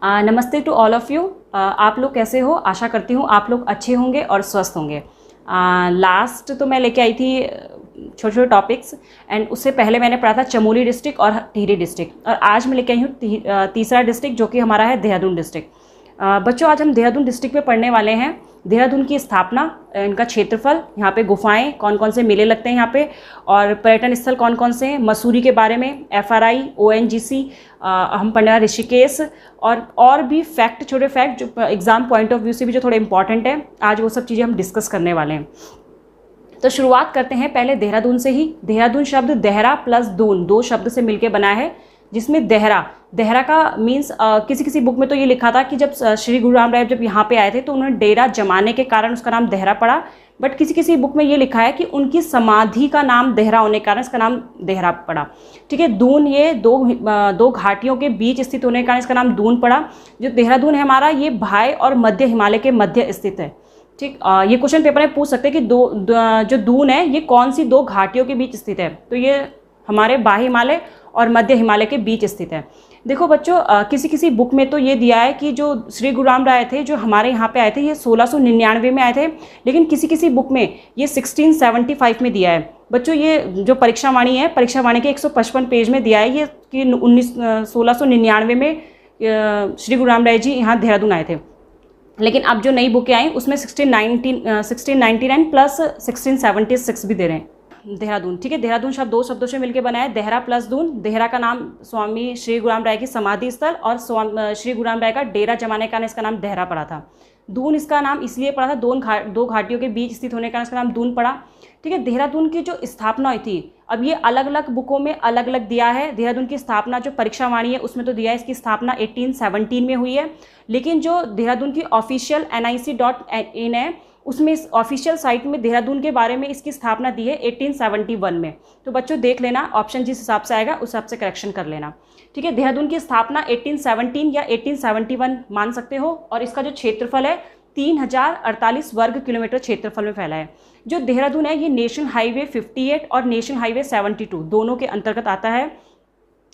नमस्ते to all of you. आप लोग कैसे हो? आशा करती हूँ आप लोग अच्छे होंगे और स्वस्थ होंगे। लास्ट तो मैं लेके आई थी छोटे छोटे टॉपिक्स, एंड उससे पहले मैंने पढ़ा था चमोली डिस्ट्रिक्ट और टिहरी डिस्ट्रिक्ट, और आज मैं लेके आई हूँ तीसरा डिस्ट्रिक्ट जो कि हमारा है देहरादून डिस्ट्रिक्ट। बच्चों, आज हम देहरादून डिस्ट्रिक्ट में पढ़ने वाले हैं देहरादून की स्थापना, इनका क्षेत्रफल, यहाँ पे गुफाएं, कौन कौन से मेले लगते हैं यहाँ पे, और पर्यटन स्थल कौन कौन से हैं, मसूरी के बारे में, FRI, ONGC, हम पढ़ने वाले ऋषिकेश, और भी फैक्ट, छोटे फैक्ट जो एग्जाम पॉइंट ऑफ व्यू से भी जो थोड़े इंपॉर्टेंट है, आज वो सब चीज़ें हम डिस्कस करने वाले हैं। तो शुरुआत करते हैं पहले देहरादून से ही। देहरादून शब्द देहरा प्लस दून, दो शब्द से मिलकर बना है, जिसमें देहरा का मीन्स किसी किसी बुक में तो ये लिखा था कि जब श्री गुरु राम राय जब यहाँ पे आए थे तो उन्होंने डेरा जमाने के कारण उसका नाम देहरा पड़ा, बट किसी किसी बुक में ये लिखा है कि उनकी समाधि का नाम देहरा होने के कारण इसका नाम देहरा पड़ा। ठीक है। दून, ये दो घाटियों के बीच स्थित होने के कारण इसका नाम दून पड़ा। जो देहरादून है हमारा, ये भाई और मध्य हिमालय के मध्य स्थित है। ठीक, ये क्वेश्चन पेपर में पूछ सकते हैं कि जो दून है ये कौन सी दो घाटियों के बीच स्थित है, तो ये हमारे बाह्य हिमालय और मध्य हिमालय के बीच स्थित है। देखो बच्चों, किसी किसी बुक में तो ये दिया है कि जो श्री गुरु राम राय थे जो हमारे यहाँ पे आए थे ये 1699 में आए थे, लेकिन किसी किसी बुक में ये 1675 में दिया है। बच्चों, ये जो परीक्षा वाणी है, परीक्षा वाणी के 155 पेज में दिया है ये कि 1699 में श्री गुरु राम राय जी यहाँ देहरादून आए थे। लेकिन अब जो नई बुकें आई उसमें 1699 प्लस 1676 भी दे रहे हैं देहरादून। ठीक है। देहरादून शब्द दो शब्दों से मिलकर बना है, देहरा प्लस दून। देहरा का नाम स्वामी श्री गुरु राम राय की समाधि स्थल और श्री गुरु राम राय का डेरा जमाने का इसका नाम देहरा पड़ा था। दून इसका नाम इसलिए पड़ा था, दो घाटियों के बीच स्थित होने के कारण इसका नाम दून पड़ा। ठीक है। देहरादून की जो स्थापना हुई थी, अब ये अलग अलग बुकों में अलग अलग दिया है। देहरादून की स्थापना जो परीक्षा वाणी है उसमें तो दिया है इसकी स्थापना 1817 में हुई है, लेकिन जो देहरादून की ऑफिशियल nic.in है उसमें इस ऑफिशियल साइट में देहरादून के बारे में इसकी स्थापना दी है 1871 में। तो बच्चों देख लेना, ऑप्शन जिस हिसाब से आएगा उस हिसाब से करेक्शन कर लेना। ठीक है। देहरादून की स्थापना 1817 या 1871 मान सकते हो, और इसका जो क्षेत्रफल है 3048 वर्ग किलोमीटर क्षेत्रफल में फैला है। जो देहरादून है ये नेशनल हाईवे 58 और नेशनल हाईवे 72 दोनों के अंतर्गत आता है।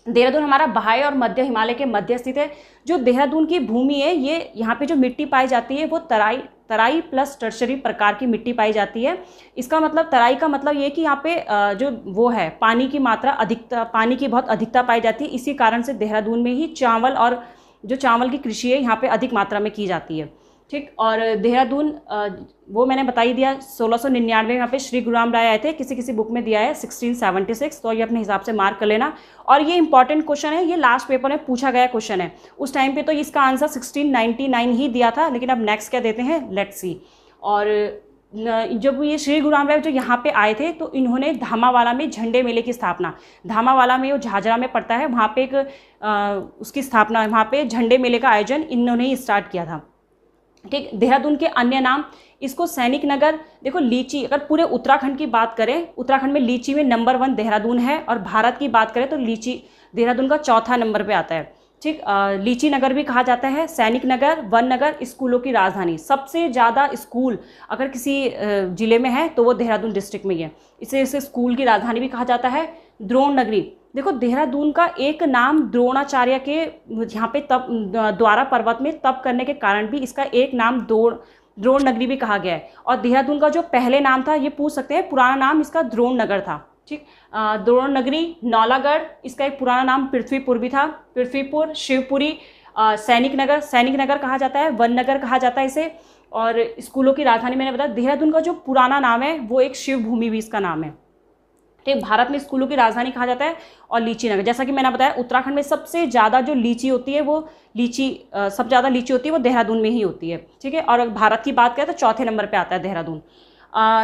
देहरादून हमारा बाह्य और मध्य हिमालय के मध्य स्थित है। जो देहरादून की भूमि है, ये यहाँ पे जो मिट्टी पाई जाती है वो तराई प्लस टर्शरी प्रकार की मिट्टी पाई जाती है। इसका मतलब, तराई का मतलब ये कि यहाँ पे जो वो है पानी की मात्रा अधिकता, पानी की बहुत अधिकता पाई जाती है। इसी कारण से देहरादून में ही चावल और जो चावल की कृषि है यहाँ पे अधिक मात्रा में की जाती है। ठीक। और देहरादून वो मैंने बता ही दिया, 1699 यहाँ पे श्री गुरु राम राय आए थे। किसी किसी बुक में दिया है 1676, तो ये अपने हिसाब से मार्क कर लेना। और ये इंपॉर्टेंट क्वेश्चन है, ये लास्ट पेपर में पूछा गया क्वेश्चन है। उस टाइम पे तो इसका आंसर 1699 ही दिया था, लेकिन अब नेक्स्ट क्या देते हैं, लेट्स सी। और जब ये श्री गुरु राम राय जो यहाँ पे आए थे तो इन्होंने धामावाला में झंडे मेले की स्थापना, धामावाला में वो झाझरा में पड़ता है, वहाँ पे एक उसकी स्थापना, वहाँ पे झंडे मेले का आयोजन इन्होंने ही स्टार्ट किया था। ठीक। देहरादून के अन्य नाम, इसको सैनिक नगर, देखो लीची, अगर पूरे उत्तराखंड की बात करें, उत्तराखंड में लीची में नंबर 1 देहरादून है, और भारत की बात करें तो लीची देहरादून का चौथा नंबर पे आता है। ठीक। लीची नगर भी कहा जाता है, सैनिक नगर, वन नगर, स्कूलों की राजधानी। सबसे ज़्यादा स्कूल अगर किसी जिले में है तो वो देहरादून डिस्ट्रिक्ट में ही है, इसे स्कूल की राजधानी भी कहा जाता है। द्रोण नगरी, देखो देहरादून का एक नाम द्रोणाचार्य के यहाँ पे तप द्वारा पर्वत में तप करने के कारण भी इसका एक नाम द्रोण नगरी भी कहा गया है। और देहरादून का जो पहले नाम था, ये पूछ सकते हैं, पुराना नाम इसका द्रोण नगर था। ठीक। द्रोण नगरी, नौलागढ़, इसका एक पुराना नाम पृथ्वीपुर भी था, पृथ्वीपुर, शिवपुरी, सैनिक नगर कहा जाता है, वन नगर कहा जाता है इसे। और स्कूलों की राजधानी मैंने बताया। देहरादून का जो पुराना नाम है वो एक शिव भूमि भी इसका नाम है। ठीक। भारत में स्कूलों की राजधानी कहा जाता है। और लीची नगर, जैसा कि मैंने बताया, उत्तराखंड में सबसे ज़्यादा जो लीची होती है वो सबसे ज़्यादा लीची होती है वो देहरादून में ही होती है। ठीक है। और भारत की बात करें तो चौथे नंबर पे आता है देहरादून।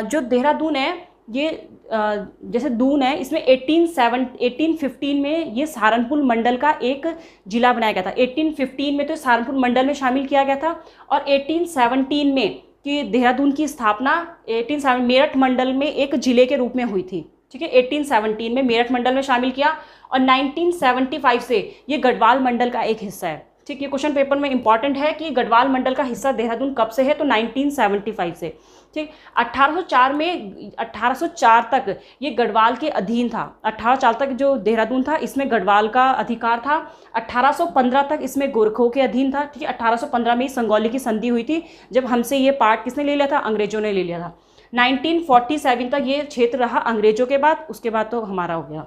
जो देहरादून है ये जैसे दून है, इसमें 1815 में ये सहारनपुर मंडल का एक जिला बनाया गया था। 1815 में तो सहारनपुर मंडल में शामिल किया गया था, और 1817 में कि देहरादून की स्थापना 1817 मेरठ मंडल में एक जिले के रूप में हुई थी। ठीक है। 1817 में मेरठ मंडल में शामिल किया, और 1975 से ये गढ़वाल मंडल का एक हिस्सा है। ठीक, ये क्वेश्चन पेपर में इंपॉर्टेंट है कि गढ़वाल मंडल का हिस्सा देहरादून कब से है, तो 1975 से। ठीक, 1804 तक ये गढ़वाल के अधीन था। 1804 तक जो देहरादून था इसमें गढ़वाल का अधिकार था। 1815 तक इसमें गोरखों के अधीन था। ठीक है, 1815 में संगौली की संधि हुई थी, जब हमसे ये पार्ट किसने ले लिया था, अंग्रेजों ने ले लिया था। 1947 तक ये क्षेत्र रहा अंग्रेजों के बाद, उसके बाद तो हमारा हो गया।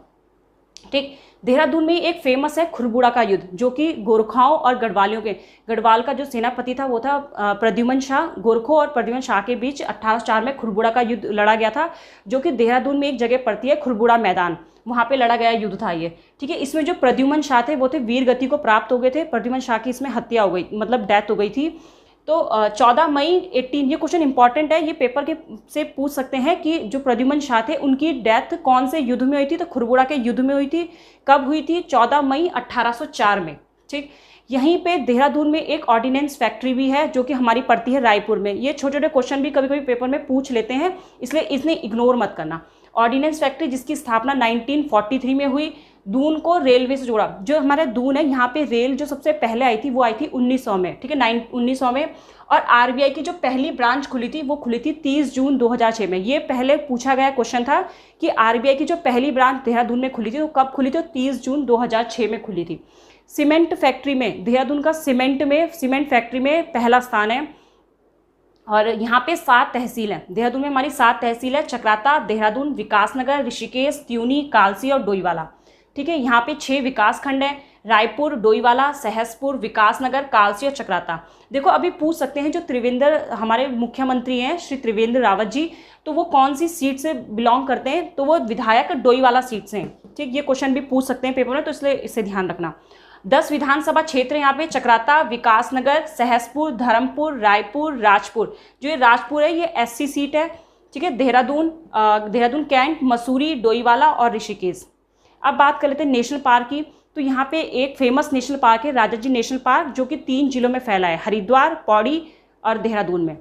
ठीक, देहरादून में एक फेमस है खुरबुड़ा का युद्ध, जो कि गोरखाओं और गढ़वालियों के, गढ़वाल का जो सेनापति था वो था प्रद्युमन शाह। गोरखों और प्रद्युमन शाह के बीच 1804 में खुरबुड़ा का युद्ध लड़ा गया था, जो कि देहरादून में एक जगह पड़ती है खुरबुड़ा मैदान, वहाँ पे लड़ा गया युद्ध था ये। ठीक है, इसमें जो प्रद्युमन शाह थे वो थे वीर गति को प्राप्त हो गए थे। प्रद्युमन शाह की इसमें हत्या हो गई, मतलब डेथ हो गई थी। तो 14 मई 18, ये क्वेश्चन इंपॉर्टेंट है, ये पेपर के से पूछ सकते हैं कि जो प्रद्युमन शाह थे उनकी डेथ कौन से युद्ध में हुई थी, तो खुरबुड़ा के युद्ध में हुई थी। कब हुई थी, 14 मई 1804 में। ठीक, यहीं पे देहरादून में एक ऑर्डिनेंस फैक्ट्री भी है जो कि हमारी पड़ती है रायपुर में। ये छोटे छोटे क्वेश्चन भी कभी कभी पेपर में पूछ लेते हैं, इसलिए इसने इग्नोर मत करना। ऑर्डिनेंस फैक्ट्री जिसकी स्थापना 1943 में हुई, दून को रेलवे से जोड़ा। जो हमारे दून है यहाँ पे रेल जो सबसे पहले आई थी वो आई थी 1900 में। ठीक है, 1900 में। और आरबीआई की जो पहली ब्रांच खुली थी वो खुली थी 30 जून 2006 में। ये पहले पूछा गया क्वेश्चन था कि आरबीआई की जो पहली ब्रांच देहरादून में खुली थी वो कब खुली थी, तो 30 जून 2006 में खुली थी। सीमेंट फैक्ट्री में देहरादून का सीमेंट फैक्ट्री में पहला स्थान है। और यहाँ पे 7 तहसील हैं देहरादून में, हमारी 7 तहसील है, चक्राता, देहरादून, विकासनगर, ऋषिकेश, त्यूनी, कालसी और डोईवाला। ठीक है, यहाँ पे 6 विकास खंड हैं, रायपुर, डोईवाला, सहसपुर, विकासनगर, कालसी और चक्राता। देखो अभी पूछ सकते हैं, जो त्रिवेंद्र हमारे मुख्यमंत्री हैं श्री त्रिवेंद्र रावत जी, तो वो कौन सी सीट से बिलोंग करते हैं, तो वो विधायक डोईवाला सीट से हैं। ठीक, ये क्वेश्चन भी पूछ सकते हैं पेपर में, तो इसलिए इसे ध्यान रखना। 10 विधानसभा क्षेत्र यहाँ पे, चक्राता, विकासनगर, सहसपुर, धर्मपुर, रायपुर, राजपुर। जो ये राजपुर है ये एससी सीट है। ठीक है, देहरादून कैंट, मसूरी, डोईवाला और ऋषिकेश। अब बात कर लेते हैं नेशनल पार्क की। तो यहाँ पे एक फेमस नेशनल पार्क है राजाजी नेशनल पार्क, जो कि 3 जिलों में फैला है, हरिद्वार, पौड़ी और देहरादून में।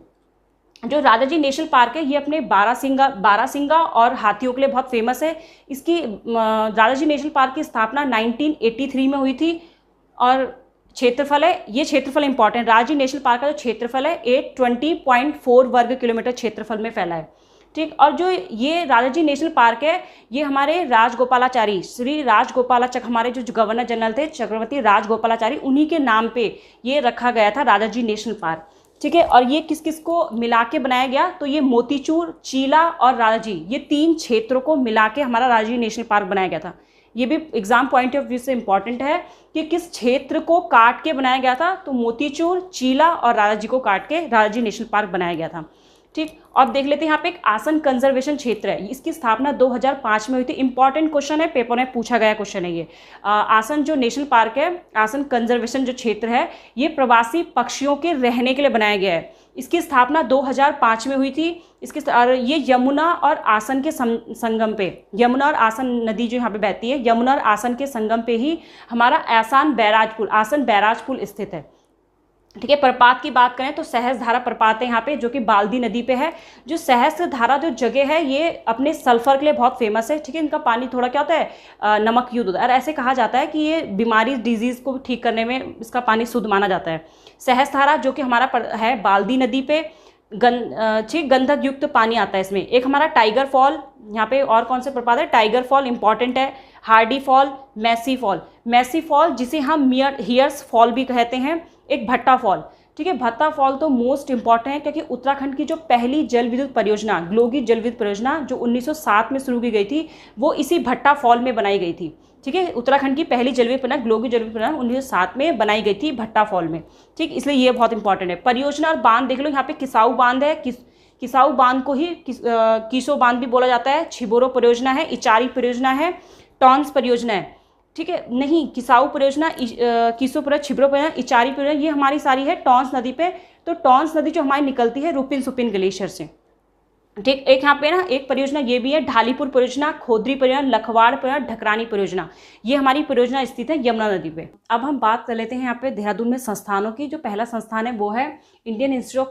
जो राजाजी नेशनल पार्क है ये अपने बारासिंगा और हाथियों के लिए बहुत फेमस है। इसकी राजाजी नेशनल पार्क की स्थापना 1983 में हुई थी। और क्षेत्रफल है, ये क्षेत्रफल इंपॉर्टेंट, राजाजी नेशनल पार्क का जो क्षेत्रफल है 820.4 वर्ग किलोमीटर क्षेत्रफल में फैला है। ठीक, और जो ये राजाजी नेशनल पार्क है ये हमारे राजगोपालाचारी, श्री राजगोपालाचारी, हमारे जो गवर्नर जनरल थे चक्रवर्ती राजगोपालाचारी, उन्हीं के नाम पे ये रखा गया था राजाजी नेशनल पार्क। ठीक है, और ये किस किस को मिला के बनाया गया, तो ये मोतीचूर, चीला और राजाजी, ये 3 क्षेत्रों को मिला के हमारा राजाजी नेशनल पार्क बनाया गया था। ये भी एग्जाम पॉइंट ऑफ व्यू से इंपॉर्टेंट है कि किस क्षेत्र को काट के बनाया गया था, तो मोतीचूर, चीला और राजाजी को काट के राजाजी नेशनल पार्क बनाया गया था। ठीक, अब देख लेते हैं यहाँ पे एक आसन कंजर्वेशन क्षेत्र है, इसकी स्थापना 2005 में हुई थी। इंपॉर्टेंट क्वेश्चन है, पेपर में पूछा गया क्वेश्चन है ये। आसन जो नेशनल पार्क है, आसन कंजर्वेशन जो क्षेत्र है, ये प्रवासी पक्षियों के रहने के लिए बनाया गया है। इसकी स्थापना 2005 में हुई थी। और ये यमुना और आसन के संगम पे, यमुना और आसन नदी जो यहाँ पे बहती है, यमुना और आसन के संगम पे ही हमारा आसन बैराज पुल स्थित है। ठीक है, प्रपात की बात करें तो सहस्त्रधारा प्रपात है यहाँ पे, जो कि बाल्दी नदी पे है। जो सहस्त्रधारा जो जगह है ये अपने सल्फर के लिए बहुत फेमस है। ठीक है, इनका पानी थोड़ा क्या होता है, नमक युक्त होता है, और ऐसे कहा जाता है कि ये बीमारी डिजीज को ठीक करने में इसका पानी शुद्ध माना जाता है। सहस्त्रधारा जो कि हमारा है बाल्दी नदी पे, गंधक युक्त पानी आता है इसमें। एक हमारा टाइगर फॉल, यहाँ पे और कौन से प्रपात है, टाइगर फॉल इंपॉर्टेंट है, हार्डी फॉल, मैसी फॉल जिसे हम हियर्स फॉल भी कहते हैं, एक भट्टा फॉल। ठीक है, भट्टा फॉल तो मोस्ट इंपॉर्टेंट है क्योंकि उत्तराखंड की जो पहली जल विद्युत परियोजना, ग्लोगी जल विद्युत परियोजना जो 1907 में शुरू की गई थी, वो इसी भट्टा फॉल में बनाई गई थी। ठीक है, उत्तराखंड की पहली जल विद्युत परियोजना ग्लोगी जल विद्युत परियोजना 1907 में बनाई गई थी भट्टा फॉल में। ठीक, इसलिए ये बहुत इंपॉर्टेंट है। परियोजना और बांध देख लो, यहाँ पे किसाऊ बांध है, किसाऊ बांध को ही कीसो बांध भी बोला जाता है, छिबोरो परियोजना है, इचारी परियोजना है, टॉन्स परियोजना है। ठीक है, नहीं, किसाऊ परियोजना, कीसो परियोजना, छिबरो परियोजना, इचारी परियोजना, ये हमारी सारी है टॉन्स नदी पे। तो टॉन्स नदी जो हमारी निकलती है रुपिन सुपिन ग्लेशियर से। ठीक, एक यहाँ पे ना एक परियोजना ये भी है, ढालीपुर परियोजना, खोदरी परियोजना, लखवाड़ परियोजना, ढकरानी परियोजना, ये हमारी परियोजना स्थित है यमुना नदी पे। अब हम बात कर लेते हैं यहाँ पे देहरादून में संस्थानों की। जो पहला संस्थान है वो है इंडियन इंस्टीट्यूट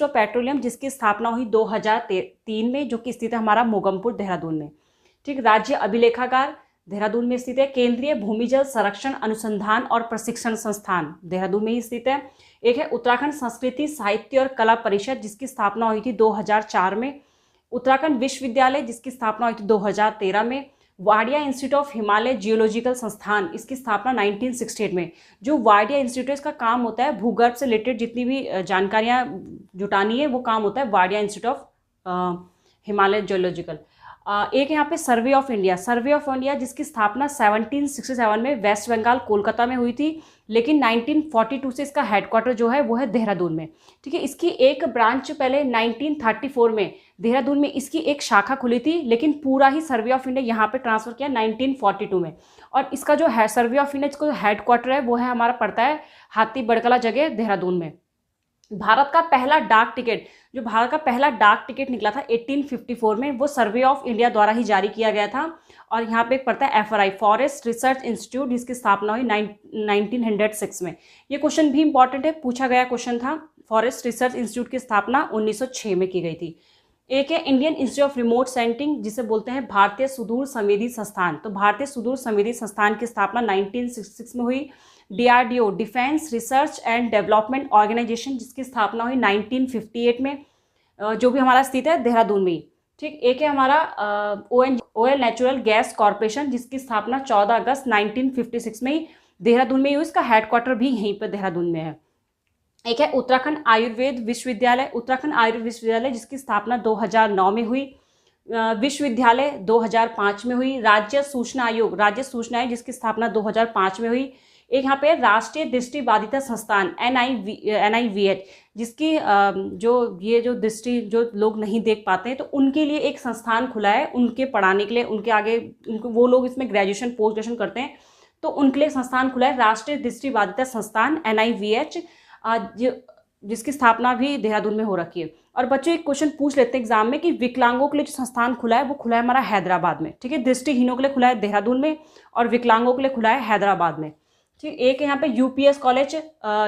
ऑफ पेट्रोलियम, जिसकी स्थापना हुई 2003 में, जो कि स्थित है हमारा मोगमपुर देहरादून में। ठीक, राज्य अभिलेखागार देहरादून में स्थित है। केंद्रीय भूमिजल संरक्षण अनुसंधान और प्रशिक्षण संस्थान देहरादून में ही स्थित है। एक है उत्तराखंड संस्कृति साहित्य और कला परिषद, जिसकी स्थापना हुई थी 2004 में। उत्तराखंड विश्वविद्यालय, जिसकी स्थापना हुई थी 2013 में। Wadia institute of Himalaya geological संस्थान, इसकी स्थापना 1968 में। जो वाडिया इंस्टीट्यूट, इसका काम होता है भूगर्भ से रिलेटेड जितनी भी जानकारियां जुटानी है, वो काम होता है Wadia institute of Himalaya geological. एक यहाँ पे survey of India, survey of India जिसकी स्थापना 1767 में वेस्ट बंगाल कोलकाता में हुई थी, लेकिन 1942 से इसका हेडक्वार्टर जो है वो है देहरादून में। ठीक है, इसकी एक ब्रांच पहले 1934 में देहरादून में इसकी एक शाखा खुली थी, लेकिन पूरा ही सर्वे ऑफ इंडिया यहाँ पे ट्रांसफर किया 1942 में। और इसका जो है सर्वे ऑफ इंडिया जिसका हेडक्वार्टर है वो है हमारा पड़ता है हाथी बड़कला जगह देहरादून में। भारत का पहला डाक टिकट, जो भारत का पहला डाक टिकट निकला था 1854 में, वो सर्वे ऑफ इंडिया द्वारा ही जारी किया गया था। और यहाँ पे एक पड़ता है FRI, फॉरेस्ट रिसर्च इंस्टीट्यूट, जिसकी स्थापना हुई 1906 में। ये क्वेश्चन भी इंपॉर्टेंट है, पूछा गया क्वेश्चन था। फॉरेस्ट रिसर्च इंस्टीट्यूट की स्थापना 1906 में की गई थी। एक है Indian institute of remote sensing, जिसे बोलते हैं भारतीय सुदूर संवेदी संस्थान। तो भारतीय सुदूर संवेदी संस्थान की स्थापना 1966 में हुई। DRDO, defence research and development organisation, जिसकी स्थापना हुई 1958 में, जो भी हमारा स्थित है देहरादून में ही। ठीक, एक है हमारा OL नेचुरल गैस कॉरपोरेशन, जिसकी स्थापना 14 अगस्त 1956 में ही देहरादून में ही हुई। इसका हेडक्वार्टर भी यहीं पर देहरादून में है। एक है उत्तराखंड आयुर्वेद विश्वविद्यालय, उत्तराखंड आयुर्वेद विश्वविद्यालय जिसकी स्थापना 2009 में हुई। विश्वविद्यालय 2005 में हुई। राज्य सूचना आयोग, राज्य सूचना आयोग जिसकी स्थापना 2005 में हुई। एक यहाँ पे राष्ट्रीय दृष्टिबाधिता संस्थान NIVH, जिसकी जो दृष्टि जो लोग नहीं देख पाते हैं, तो उनके लिए एक संस्थान खुला है, उनके पढ़ाने के लिए, उनके आगे उनको वो लोग इसमें ग्रेजुएशन पोस्ट ग्रेजुएशन करते हैं, तो उनके लिए संस्थान खुला है राष्ट्रीय दृष्टिबाधिता संस्थान NIVH, जिसकी स्थापना भी देहरादून में हो रखी है। और बच्चों एक क्वेश्चन पूछ लेते हैं एग्जाम में कि विकलांगों के लिए जो संस्थान खुला है वो खुला है हमारा हैदराबाद में। ठीक है, दृष्टिहीनों के लिए खुला है देहरादून में और विकलांगों के लिए खुला है हैदराबाद में। ठीक, एक है यहाँ पे UPS college,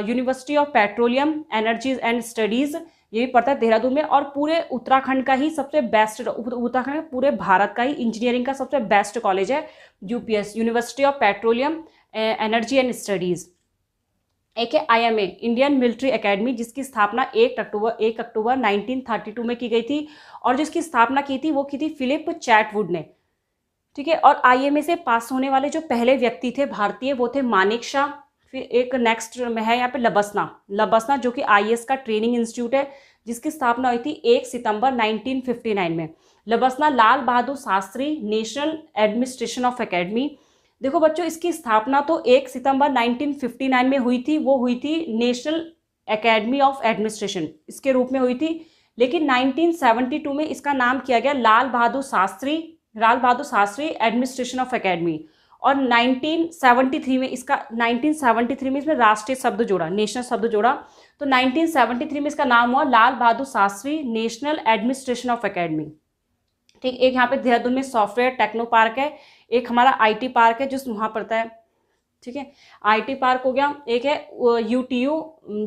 university of petroleum energies and studies, ये भी पड़ता है देहरादून में। और पूरे उत्तराखंड का ही सबसे बेस्ट, उत्तराखंड में पूरे भारत का ही इंजीनियरिंग का सबसे बेस्ट कॉलेज है UPS, university of petroleum energy and studies. एक है IMA, इंडियन मिलिट्री एकेडमी, जिसकी स्थापना 1 अक्टूबर 1932 में की गई थी, और जिसकी स्थापना की थी वो की थी फिलिप चैटवुड ने। ठीक है, और IMA से पास होने वाले जो पहले व्यक्ति थे भारतीय, वो थे मानेक शाह। फिर एक नेक्स्ट में है यहाँ पे लबसना, जो कि IAS का ट्रेनिंग इंस्टीट्यूट है, जिसकी स्थापना हुई थी 1 सितंबर 1959 में। LBSNAA Lal Bahadur Shastri national administration of academy. देखो बच्चों, इसकी स्थापना तो 1 सितंबर 1959 में हुई थी, वो हुई थी नेशनल एकेडमी ऑफ एडमिनिस्ट्रेशन इसके रूप में हुई थी, लेकिन 1972 में इसका नाम किया गया लाल Bahadur Shastri administration of academy. और 1973 में इसमें राष्ट्रीय शब्द जोड़ा, नेशनल शब्द जोड़ा, तो 1973 में इसका नाम हुआ Lal Bahadur Shastri national administration of academy. ठीक, एक यहाँ पे देहरादून में सॉफ्टवेयर टेक्नो पार्क है, एक हमारा IT पार्क है जो वहाँ पड़ता है। ठीक है, IT पार्क हो गया। एक है UTU,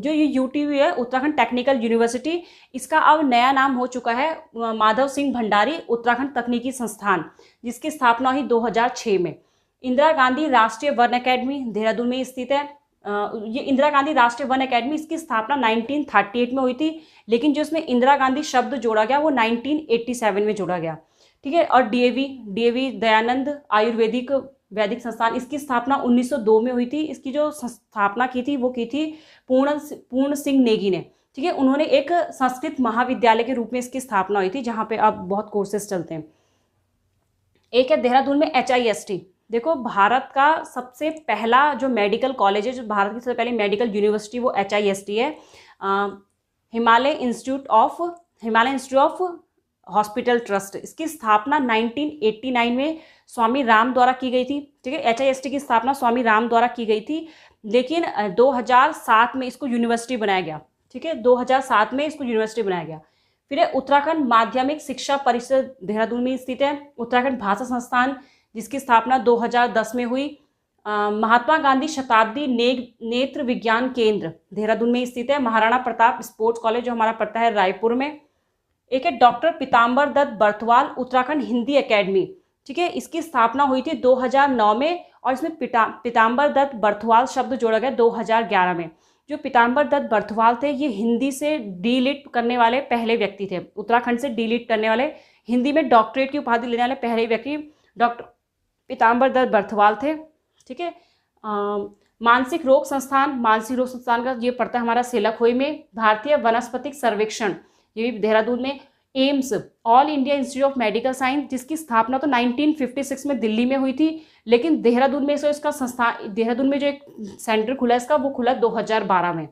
जो ये UTU है उत्तराखंड टेक्निकल यूनिवर्सिटी, इसका अब नया नाम हो चुका है माधव सिंह भंडारी उत्तराखंड तकनीकी संस्थान, जिसकी स्थापना हुई 2006 में। इंदिरा गांधी राष्ट्रीय वन अकेडमी देहरादून में स्थित है। ये इंदिरा गांधी राष्ट्रीय वन अकेडमी, इसकी स्थापना 1938 में हुई थी, लेकिन जो इसमें इंदिरा गांधी शब्द जोड़ा गया वो 1987 में जोड़ा गया। ठीक है, और DAV दयानंद आयुर्वेदिक वैदिक संस्थान, इसकी स्थापना 1902 में हुई थी। इसकी जो स्थापना की थी वो की थी पूर्ण सिंह नेगी ने। ठीक है, उन्होंने एक संस्कृत महाविद्यालय के रूप में इसकी स्थापना हुई थी, जहाँ पे अब बहुत कोर्सेज चलते हैं। एक है देहरादून में HIST। देखो, भारत का सबसे पहला जो मेडिकल कॉलेज है, जो भारत की सबसे पहली मेडिकल यूनिवर्सिटी, वो HIST है, Himalaya institute of hospital trust. इसकी स्थापना 1989 में स्वामी राम द्वारा की गई थी। ठीक है, HIST की स्थापना स्वामी राम द्वारा की गई थी, लेकिन 2007 में इसको यूनिवर्सिटी बनाया गया। ठीक है, 2007 में इसको यूनिवर्सिटी बनाया गया। फिर है उत्तराखंड माध्यमिक शिक्षा परिषद देहरादून में स्थित है। उत्तराखंड भाषा संस्थान, जिसकी स्थापना 2010 में हुई। महात्मा गांधी शताब्दी नेत्र विज्ञान केंद्र देहरादून में स्थित है। महाराणा प्रताप स्पोर्ट्स कॉलेज जो हमारा पड़ता है रायपुर में। एक है डॉक्टर पीताम्बर दत्त बर्थवाल उत्तराखंड हिंदी एकेडमी। ठीक है, इसकी स्थापना हुई थी 2009 में और इसमें पीताम्बर दत्त बर्थवाल शब्द जोड़ा गया 2011 में। जो पीताम्बर दत्त बर्थवाल थे ये हिंदी से डीलिट करने वाले पहले व्यक्ति थे, उत्तराखंड से डीलिट करने वाले, हिंदी में डॉक्टरेट की उपाधि लेने वाले पहले व्यक्ति डॉक्टर पीताम्बर दत्त बर्थवाल थे। ठीक है, मानसिक रोग संस्थान का ये पड़ता है हमारा सेलाखोई में। भारतीय वनस्पतिक सर्वेक्षण ये भी देहरादून में। AIIMS all India institute of medical science जिसकी स्थापना तो 1956 में दिल्ली में हुई थी, लेकिन देहरादून में इसका संस्थान, देहरादून में जो एक सेंटर खुला इसका वो खुला 2012 में।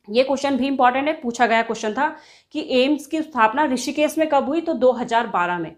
ये क्वेश्चन भी इंपॉर्टेंट है, पूछा गया क्वेश्चन था कि एम्स की स्थापना ऋषिकेश में कब हुई, तो 2012 में।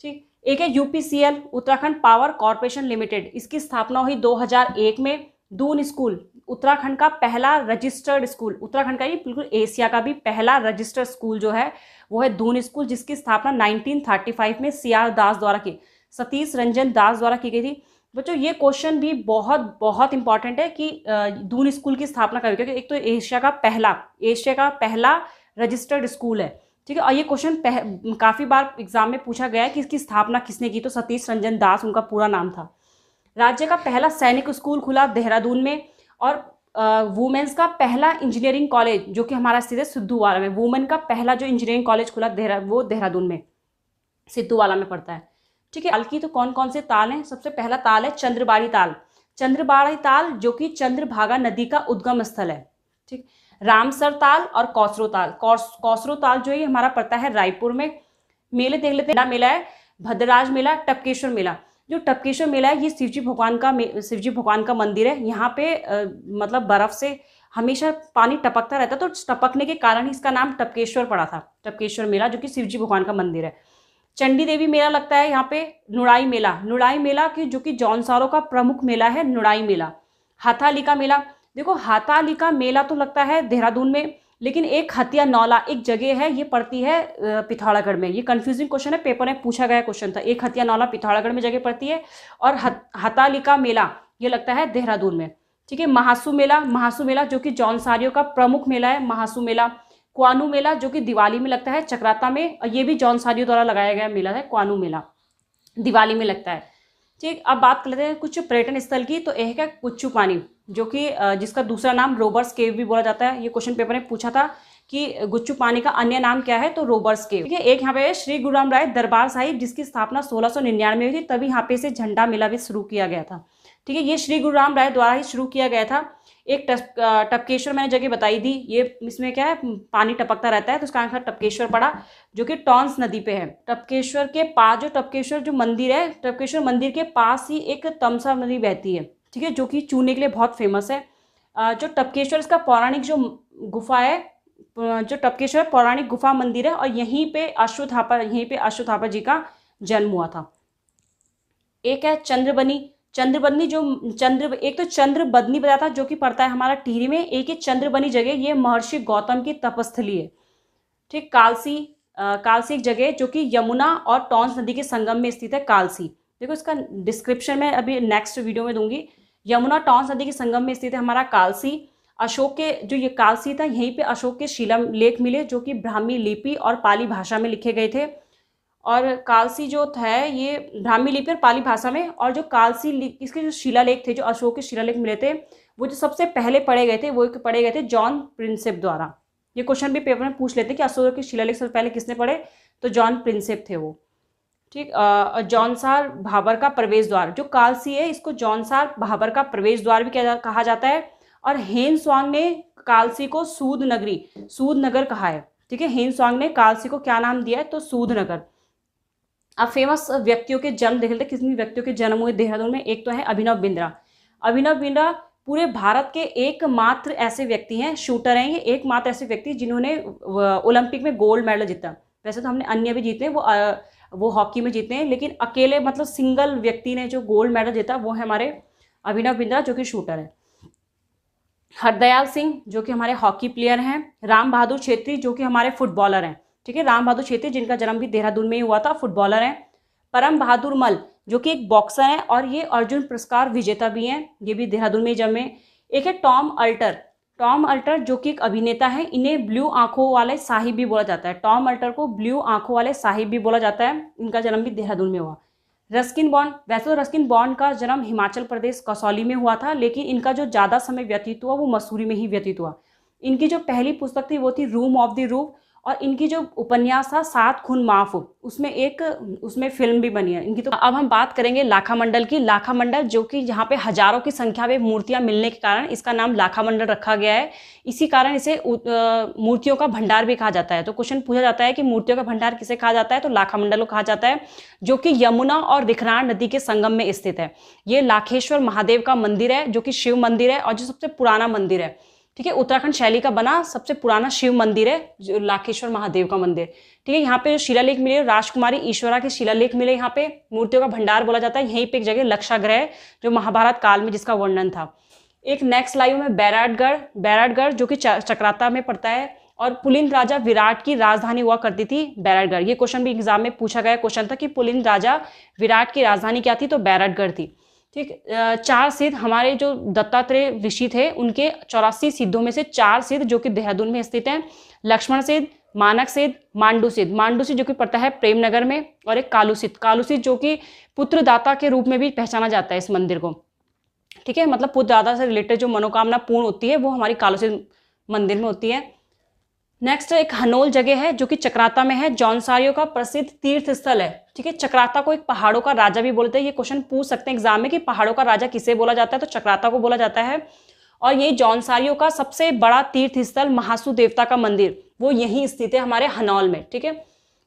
ठीक, एक है UPCL Uttarakhand power corporation limited, इसकी स्थापना हुई 2001 में। दून स्कूल उत्तराखंड का पहला रजिस्टर्ड स्कूल, उत्तराखंड का ही बिल्कुल एशिया का भी पहला रजिस्टर्ड स्कूल जो है वो है दून स्कूल, जिसकी स्थापना 1935 में सीआर दास द्वारा की, सतीश रंजन दास द्वारा की गई थी। बच्चों ये क्वेश्चन भी बहुत बहुत इंपॉर्टेंट है कि दून स्कूल की स्थापना कब, क्योंकि एक तो एशिया का पहला रजिस्टर्ड स्कूल है। ठीक है, और ये क्वेश्चन काफ़ी बार एग्जाम में पूछा गया है कि इसकी स्थापना किसने की, तो सतीश रंजन दास उनका पूरा नाम था। राज्य का पहला सैनिक स्कूल खुला देहरादून में, और वुमेन्स का पहला इंजीनियरिंग कॉलेज जो कि हमारा स्थित है सिद्धूवाला में। वुमेन का पहला जो इंजीनियरिंग कॉलेज खुला वो देहरादून में सिद्धूवाला में पड़ता है। ठीक है, ताल की तो कौन कौन से ताल हैं, सबसे पहला ताल है चंद्रबाड़ी ताल। चंद्रबाड़ी ताल जो कि चंद्रभागा नदी का उद्गम स्थल है। ठीक, रामसर ताल और कौसरो ताल। कौसरो ताल जो है हमारा पड़ता है रायपुर में। मेले देख लेते हैं, मेला है भद्रराज मेला, टपकेश्वर मेला। जो टपकेश्वर मेला है ये शिवजी भगवान का मंदिर है। यहाँ पे मतलब बर्फ से हमेशा पानी टपकता रहता, तो टपकने के कारण ही इसका नाम टपकेश्वर पड़ा था, टपकेश्वर मेला, जो कि शिवजी भगवान का मंदिर है। चंडी देवी मेला लगता है यहाँ पे। नुड़ाई मेला की जो कि जौनसारों का प्रमुख मेला है, नुड़ाई मेला। हाथालिका मेला, देखो हाथालिका मेला तो लगता है देहरादून में, लेकिन एक हथिया नौला एक जगह है, ये पड़ती है पिथौरागढ़ में। ये कंफ्यूजिंग क्वेश्चन है, पेपर में पूछा गया क्वेश्चन था। एक हथिया नौला पिथौरागढ़ में जगह पड़ती है, और हतालिका मेला ये लगता है देहरादून में। ठीक है, महासू मेला जो कि जौनसारियों का प्रमुख मेला है, महासू मेला। क्वानू मेला जो कि दिवाली में लगता है चक्राता में, और ये भी जौनसारियों द्वारा लगाया गया मेला है। क्वानू मेला दिवाली में लगता है। ठीक, अब बात कर लेते हैं कुछ पर्यटन स्थल की। तो एक है गुच्चू पानी जो कि जिसका दूसरा नाम रोबर्स केव भी बोला जाता है। ये क्वेश्चन पेपर में पूछा था कि गुच्चू पानी का अन्य नाम क्या है, तो रोबर्स केव। ठीक है, एक यहाँ पे श्री गुरु राम राय दरबार साहिब जिसकी स्थापना 1699 में हुई थी, तभी यहाँ पे से झंडा मेला भी शुरू किया गया था। ठीक है, ये श्री गुरु राम राय द्वारा ही शुरू किया गया था। एक टपकेश्वर मैंने जगह बताई थी, ये इसमें क्या है पानी टपकता रहता है, तो उसका आंसर टपकेश्वर पड़ा जो कि टॉन्स नदी पे है। टपकेश्वर के पास जो टपकेश्वर जो मंदिर है, टपकेश्वर मंदिर के पास ही एक तमसा नदी बहती है। ठीक है, जो कि चूने के लिए बहुत फेमस है। जो टपकेश्वर इसका पौराणिक जो गुफा है, जो टपकेश्वर पौराणिक गुफा मंदिर है, और यहीं पे अश्वत्थापा जी का जन्म हुआ था। एक है चंद्रबनी एक तो चंद्रबदनी बताया था जो कि पड़ता है हमारा टिहरी में। एक है चंद्रबनी जगह, ये महर्षि गौतम की तपस्थली है। ठीक, कालसी एक जगह जो कि यमुना और टॉन्स नदी के संगम में स्थित है, कालसी। देखो इसका डिस्क्रिप्शन में अभी नेक्स्ट वीडियो में दूंगी। यमुना टॉन्स नदी के संगम में स्थित है हमारा कालसी। अशोक के जो ये कालसी था, यहीं पे अशोक के शिलालेख मिले जो कि ब्राह्मी लिपि और पाली भाषा में लिखे गए थे। और कालसी जो है ये ब्राह्मी लिपि और पाली भाषा में, और जो इसके जो शिलालेख थे, जो अशोक के शिलालेख मिले थे, वो जो सबसे पहले पढ़े गए थे जॉन प्रिंसेप द्वारा। ये क्वेश्चन भी पेपर में पूछ लेते हैं कि अशोक के शिलालेख सबसे पहले किसने पढ़े, तो जॉन प्रिंसेप थे वो। ठीक, जौनसार भाबर का प्रवेश द्वार, जो कालसी है इसको जौनसार भाबर का प्रवेश द्वार भी कहा जाता है। और हेन स्वांग ने कालसी को सूद नगर कहा है। ठीक है, हेन स्वांग ने कालसी को क्या नाम दिया है, तो सूद नगर। अब फेमस व्यक्तियों के जन्म देख लेते हैं, कितने व्यक्तियों के जन्म हुए देहरादून में। एक तो है अभिनव बिंद्रा पूरे भारत के एकमात्र ऐसे व्यक्ति हैं, शूटर हैं ये, एकमात्र ऐसे व्यक्ति जिन्होंने ओलंपिक में गोल्ड मेडल जीता। वैसे तो हमने अन्य भी जीते हैं, वो हॉकी में जीते हैं, लेकिन अकेले मतलब सिंगल व्यक्ति ने जो गोल्ड मेडल जीता वो है हमारे अभिनव बिंद्रा जो कि शूटर है। हरदयाल सिंह जो कि हमारे हॉकी प्लेयर हैं। राम बहादुर छेत्री जो कि हमारे फुटबॉलर हैं। ठीक है, राम बहादुर छेत्री जिनका जन्म भी देहरादून में ही हुआ था, फुटबॉलर हैं। परम बहादुर मल जो कि एक बॉक्सर हैं और ये अर्जुन पुरस्कार विजेता भी हैं, ये भी देहरादून में ही जन्मे। एक है टॉम अल्टर जो कि एक अभिनेता है, इन्हें ब्लू आंखों वाले साहिब भी बोला जाता है। टॉम अल्टर को ब्लू आंखों वाले साहिब भी बोला जाता है, इनका जन्म भी देहरादून में हुआ। रस्किन बॉन्ड, वैसे तो रस्किन बॉन्ड का जन्म हिमाचल प्रदेश कसौली में हुआ था, लेकिन इनका जो ज़्यादा समय व्यतीत हुआ वो मसूरी में ही व्यतीत हुआ। इनकी जो पहली पुस्तक थी वो थी रूम ऑफ द रूफ, और इनकी जो उपन्यास था सात खून माफ, उसमें फिल्म भी बनी है इनकी। तो अब हम बात करेंगे लाखा मंडल की। लाखा मंडल जो कि यहाँ पे हजारों की संख्या में मूर्तियां मिलने के कारण इसका नाम लाखा मंडल रखा गया है। इसी कारण इसे मूर्तियों का भंडार भी कहा जाता है। तो क्वेश्चन पूछा जाता है कि मूर्तियों का भंडार किसे कहा जाता है, तो लाखा मंडल को कहा जाता है, जो कि यमुना और विखरान नदी के संगम में स्थित है। ये लाखेश्वर महादेव का मंदिर है, जो कि शिव मंदिर है और जो सबसे पुराना मंदिर है। ठीक है, उत्तराखंड शैली का बना सबसे पुराना शिव मंदिर है जो लाखेश्वर महादेव का मंदिर। ठीक है, यहाँ पे जो शिलालेख मिले राजकुमारी ईश्वरा के शिलालेख मिले। यहाँ पे मूर्तियों का भंडार बोला जाता है। यहीं पे एक जगह लक्षागृह है जो महाभारत काल में जिसका वर्णन था। एक नेक्स्ट लाइव में बैराटगढ़ जो कि चक्राता में पड़ता है, और पुलिंद राजा विराट की राजधानी हुआ करती थी बैराटगढ़। ये क्वेश्चन भी एग्जाम में पूछा गया क्वेश्चन था कि पुलिंद राजा विराट की राजधानी क्या थी, तो बैराटगढ़ थी। ठीक, 4 सिद्ध हमारे जो दत्तात्रेय ऋषि थे उनके 84 सिद्धों में से 4 सिद्ध जो कि देहरादून में स्थित हैं। लक्ष्मण सिद्ध, मानक सिद्ध, मांडू सिद्ध जो कि पड़ता है प्रेमनगर में, और एक कालू सिद्ध जो कि पुत्रदाता के रूप में भी पहचाना जाता है इस मंदिर को। ठीक है, मतलब पुत्रदाता से रिलेटेड जो मनोकामना पूर्ण होती है वो हमारी कालू सिद्ध मंदिर में होती है। नेक्स्ट एक हनोल जगह है जो कि चक्राता में है, जौनसारियों का प्रसिद्ध तीर्थ स्थल है। ठीक है, चक्राता को एक पहाड़ों का राजा भी बोलते हैं। ये क्वेश्चन पूछ सकते हैं एग्जाम में कि पहाड़ों का राजा किसे बोला जाता है, तो चक्राता को बोला जाता है। और ये जौनसारियों का सबसे बड़ा तीर्थ स्थल महासु देवता का मंदिर वो यहीं स्थित है हमारे हनौल में। ठीक है,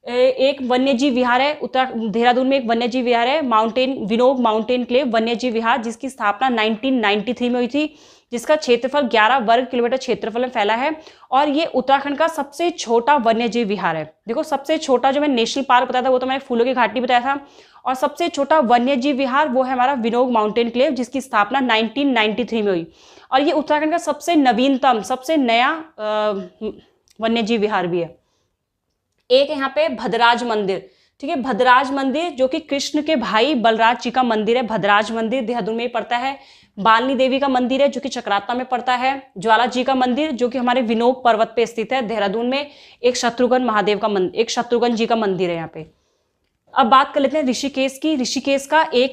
एक वन्यजीव विहार है देहरादून में, एक वन्यजीव विहार है विनोग माउंटेन क्लेव वन्यजीव विहार, जिसकी स्थापना 1993 में हुई थी, जिसका क्षेत्रफल 11 वर्ग किलोमीटर क्षेत्रफल में फैला है। और ये उत्तराखंड का सबसे छोटा वन्यजीव विहार है। देखो, सबसे छोटा जो मैंने नेशनल पार्क बताया था वो तो मैंने फूलों की घाटी बताया था, और सबसे छोटा वन्यजीव विहार वो है हमारा विनोग माउंटेन क्लेव, जिसकी स्थापना 1993 में हुई। और ये उत्तराखंड का सबसे नवीनतम सबसे नया वन्यजीव विहार भी है। एक यहाँ पे भद्रराज मंदिर। ठीक है, भद्रराज मंदिर जो कि कृष्ण के भाई बलराज जी का मंदिर है। भद्रराज मंदिर देहरादून में ही पड़ता है। बालनी देवी का मंदिर है जो कि चक्राता में पड़ता है। ज्वाला जी का मंदिर जो कि हमारे विनोग पर्वत पे स्थित है देहरादून में। एक शत्रुघ्न जी का मंदिर है यहाँ पे। अब बात कर लेते हैं ऋषिकेश की। ऋषिकेश का एक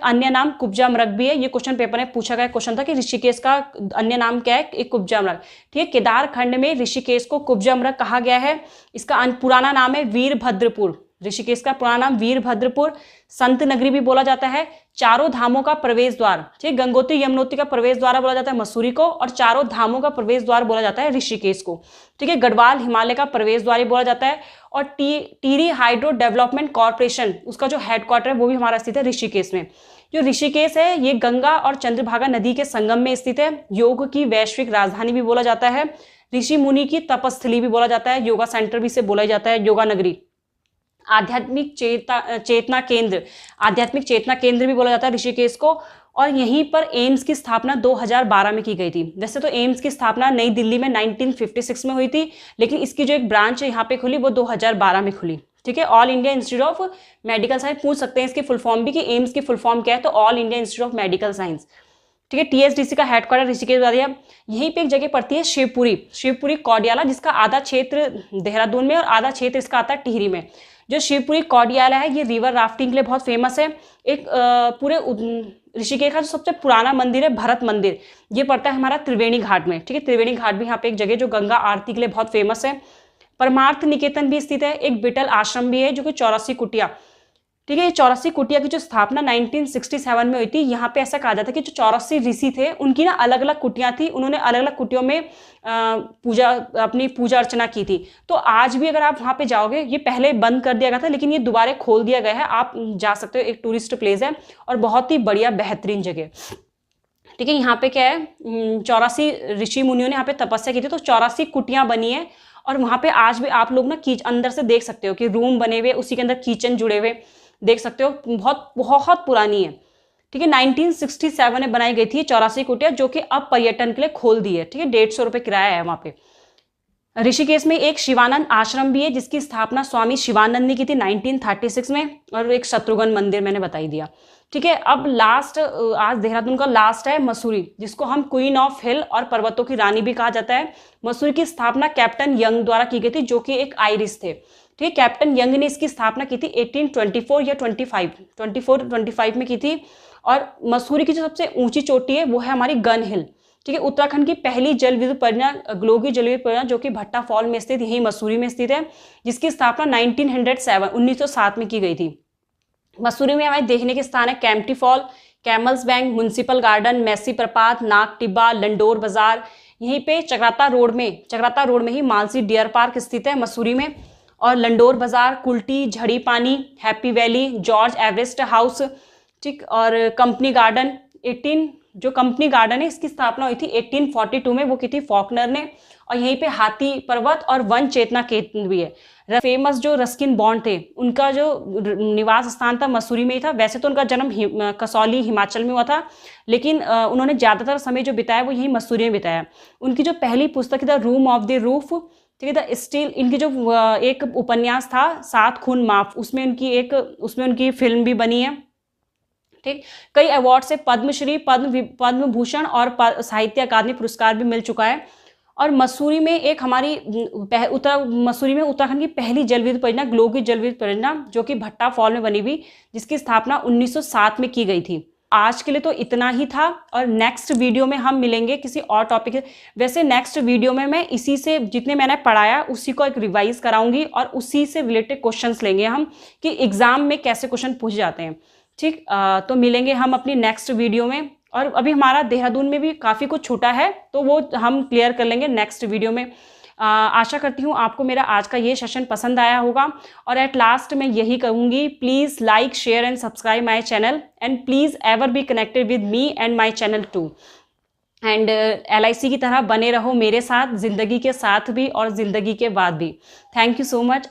अन्य नाम कुब्जा मृग भी है। ये क्वेश्चन पेपर में पूछा गया क्वेश्चन था कि ऋषिकेश का अन्य नाम क्या है, एक कुब्जा मृग। ठीक है, केदार खंड में ऋषिकेश को कुब्जा मृग कहा गया है। इसका पुराना नाम है वीरभद्रपुर। ऋषिकेश का पुराना नाम वीरभद्रपुर, संत नगरी भी बोला जाता है। चारों धामों का प्रवेश द्वार, ठीक, गंगोत्री यमुनोत्री का प्रवेश द्वार बोला जाता है मसूरी को, और चारों धामों का प्रवेश द्वार बोला जाता है ऋषिकेश को। ठीक है, गढ़वाल हिमालय का प्रवेश द्वार बोला जाता है। और टिहरी हाइड्रो डेवलपमेंट कॉर्पोरेशन उसका जो हेडक्वार्टर है वो भी हमारा स्थित है ऋषिकेश में। जो ऋषिकेश है ये गंगा और चंद्रभागा नदी के संगम में स्थित है। योग की वैश्विक राजधानी भी बोला जाता है। ऋषि मुनि की तपस्थली भी बोला जाता है। योगा सेंटर भी इसे बोला जाता है, योगा नगरी। आध्यात्मिक चेतना केंद्र भी बोला जाता है ऋषिकेश को। और यहीं पर एम्स की स्थापना 2012 में की गई थी। वैसे तो एम्स की स्थापना नई दिल्ली में 1956 में हुई थी, लेकिन इसकी जो एक ब्रांच है यहाँ पे खुली वो 2012 में खुली। ठीक है, all India institute of medical science. पूछ सकते हैं इसकी फुल फॉर्म भी कि एम्स की फुल फॉर्म क्या है, तो all India institute of medical science. ठीक है, टीएसडीसी का हेडक्वार्टर ऋषिकेश बता दिया। यहीं पे एक जगह पड़ती है शिवपुरी कौडियाला, जिसका आधा क्षेत्र देहरादून में और आधा क्षेत्र इसका आता है टिहरी में। जो शिवपुरी कौडियाला है ये रिवर राफ्टिंग के लिए बहुत फेमस है। एक पूरे ऋषिकेश का जो सबसे पुराना मंदिर है भरत मंदिर, ये पड़ता है हमारा त्रिवेणी घाट में। ठीक है, त्रिवेणी घाट भी यहाँ पे एक जगह जो गंगा आरती के लिए बहुत फेमस है। परमार्थ निकेतन भी स्थित है। एक बिटल आश्रम भी है जो कि 84 कुटिया। ठीक है, ये 84 कुटिया की जो स्थापना 1967 में हुई थी। यहाँ पे ऐसा कहा जाता है कि जो 84 ऋषि थे उनकी ना अलग अलग कुटियां थी, उन्होंने अलग अलग कुटियों में अपनी पूजा अर्चना की थी। तो आज भी अगर आप वहाँ पे जाओगे, ये पहले बंद कर दिया गया था लेकिन ये दोबारा खोल दिया गया है, आप जा सकते हो। एक टूरिस्ट प्लेस है और बहुत ही बढ़िया बेहतरीन जगह। ठीक है, यहाँ पे क्या है, 84 ऋषि मुनियों ने यहाँ पे तपस्या की थी, तो 84 कुटियां बनी है। और वहाँ पे आज भी आप लोग ना अंदर से देख सकते हो कि रूम बने हुए, उसी के अंदर किचन जुड़े हुए देख सकते हो। बहुत बहुत पुरानी है। ठीक है, 1967 में बनाई गई थी 84 कुटिया, जो कि अब पर्यटन के लिए खोल दी है। ठीक है, 150 रुपये किराया है वहाँ पे। ऋषिकेश में एक शिवानंद आश्रम भी है जिसकी स्थापना स्वामी शिवानंद ने की थी 1936 में, और एक शत्रुघ्न मंदिर मैंने बता ही दिया। ठीक है, अब लास्ट, आज देहरादून का लास्ट है मसूरी, जिसको हम क्वीन ऑफ हिल और पर्वतों की रानी भी कहा जाता है। मसूरी की स्थापना कैप्टन यंग द्वारा की गई थी, जो कि एक आयरिश थे। ठीक है, कैप्टन यंग ने इसकी स्थापना की थी 1824 या 25 में की थी। और मसूरी की जो सबसे ऊंची चोटी है वो है हमारी गन हिल। ठीक है, उत्तराखंड की पहली जल विद्युत परियोजना ग्लोगी जल विद्युत परियोजना, जो कि भट्टा फॉल में स्थित, यही मसूरी में स्थित है, जिसकी स्थापना 1907 में की गई थी। मसूरी में हमारे देखने के स्थान है Kempty fall, camel's bank, municipal garden, mossy प्रपात, नाग टिब्बा, लंडोर बाजार। यहीं पे चक्राता रोड में ही मानसी डियर पार्क स्थित है मसूरी में। और लंडोर बाजार, कुल्टी, झड़ी पानी, happy valley, George Everest house, ठीक, और कंपनी गार्डन। जो कंपनी गार्डन है इसकी स्थापना हुई थी 1842 में, वो की थी फॉकनर ने। और यहीं पे हाथी पर्वत और वन चेतना केंद्र भी है। फेमस जो रस्किन बॉन्ड थे, उनका जो निवास स्थान था मसूरी में ही था। वैसे तो उनका जन्म कसौली हिमाचल में हुआ था, लेकिन उन्होंने ज़्यादातर समय जो बिताया वो यही मसूरी में बिताया। उनकी जो पहली पुस्तक थी the room of the roof, ठीक है, द स्टील, इनकी जो एक उपन्यास था 7 खून माफ, उसमें उनकी फिल्म भी बनी है। ठीक, कई अवार्ड से पद्मश्री, पद्म भूषण और साहित्य अकादमी पुरस्कार भी मिल चुका है। और मसूरी में एक हमारी मसूरी में उत्तराखंड की पहली जल विद्युत परियोजना ग्लोगी जल विद्युत परियोजना, जो कि भट्टा फॉल में बनी हुई, जिसकी स्थापना 1907 में की गई थी। आज के लिए तो इतना ही था, और नेक्स्ट वीडियो में हम मिलेंगे किसी और टॉपिक से। वैसे नेक्स्ट वीडियो में मैं इसी से जितने मैंने पढ़ाया उसी को एक रिवाइज कराऊंगी, और उसी से रिलेटेड क्वेश्चंस लेंगे हम कि एग्जाम में कैसे क्वेश्चन पूछ जाते हैं। ठीक, तो मिलेंगे हम अपनी नेक्स्ट वीडियो में। और अभी हमारा देहरादून में भी काफ़ी कुछ छूटा है, तो वो हम क्लियर कर लेंगे नेक्स्ट वीडियो में। आशा करती हूँ आपको मेरा आज का ये सेशन पसंद आया होगा। और एट लास्ट मैं यही कहूँगी, please like, share and subscribe my channel, and please ever be connected with me and my channel too. And LIC की तरह बने रहो मेरे साथ, ज़िंदगी के साथ भी और ज़िंदगी के बाद भी। Thank you so much.